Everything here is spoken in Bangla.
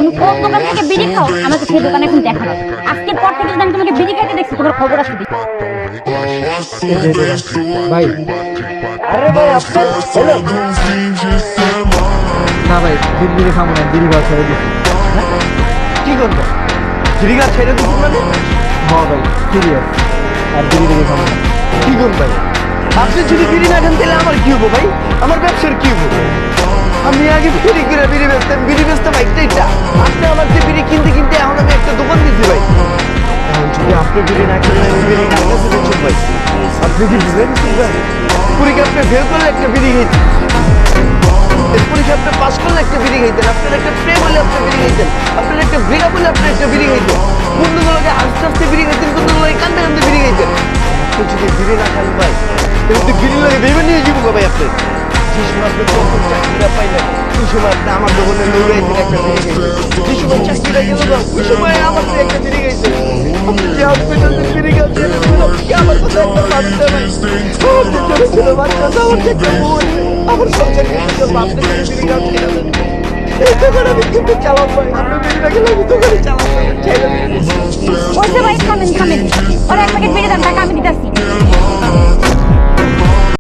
তুমি কোন দোকান থেকে বিড়ি খাও আমাকে সেই দোকানে এখন দেখানো। আজকের পর থেকে যদি আমি তোমাকে বিড়ি খাইতে দেখছি তোমার খবর আছে। ভাই আরে ভাই আপনার হ্যালো না ভাই বিড়ি খাবো না, বিড়ি খাওয়া ছেড়ে দিচ্ছি। কি করবো ফ্রি গাছ ছেড়ে দিচ্ছি মানে হ্যাঁ ভাই সিরিয়াস, আর বিড়ি খাবো না। কি করুন ভাই আপনি যদি বিড়ি না খান তাহলে আমার কি হবো ভাই? আমার ব্যবসার কি হবো? আমি আগে বিড়ি করে বিড়ি বেচতাম একটাইটা। আপনি আমার যে বিড়ি কিনতে কিনতে এখন আমি একটা দোকান দিচ্ছি ভাই। এখন যদি আপনি বিড়ি না খেলেন আমি বিড়ি কার কাছে বেচুন ভাই? আপনি কি বুঝলেন পরীক্ষা আপনি ফেল করলে একটা বিড়ি খাইতেন, পরীক্ষা আপনি পাস করলে একটা বিড়ি খাইতেন, আপনার একটা প্রেম হলে আপনি বিড়ি খাইতেন, আপনার একটা ব্রেকআপ হলে আপনি একটা বিড়ি খাইতেন, বন্ধুগুলোকে হাসতে হাসতে বিড়ি খাইতেন, বন্ধুগুলোকে কান্দতে কান্দতে বিড়ি খাইতেন। আপনি যদি বিড়ি না খান ভাই তাহলে তো বিড়ি লাগে ভেবে নিয়ে যাবো ভাই। আপনি যে সময় আপনি প্রথম চাকরিটা পাইলেন ওই সময় আপনি আমার দোকানে লড়াইছেন একটা বিড়ি খাইতেন, যে সময় চাকরিটা গেল না ওই সময় আমার তো একটা বিড়ি খাইতেন। আপনি যে হসপিটালে বিড়ি খাচ্ছেন কি আমার কথা একটা ভাবতে ভাই? আমার যে ছোট ছোট বাচ্চা আছে, আমার যে একটা বউ আছে, আমার সংসার কিন্তু আপনি বিড়ি খাচ্ছেন এই দোকানে আমি কিন্তু চালাম ভাই। আপনি বিড়ি না গেলে আমি দোকানে চালাম ভাই।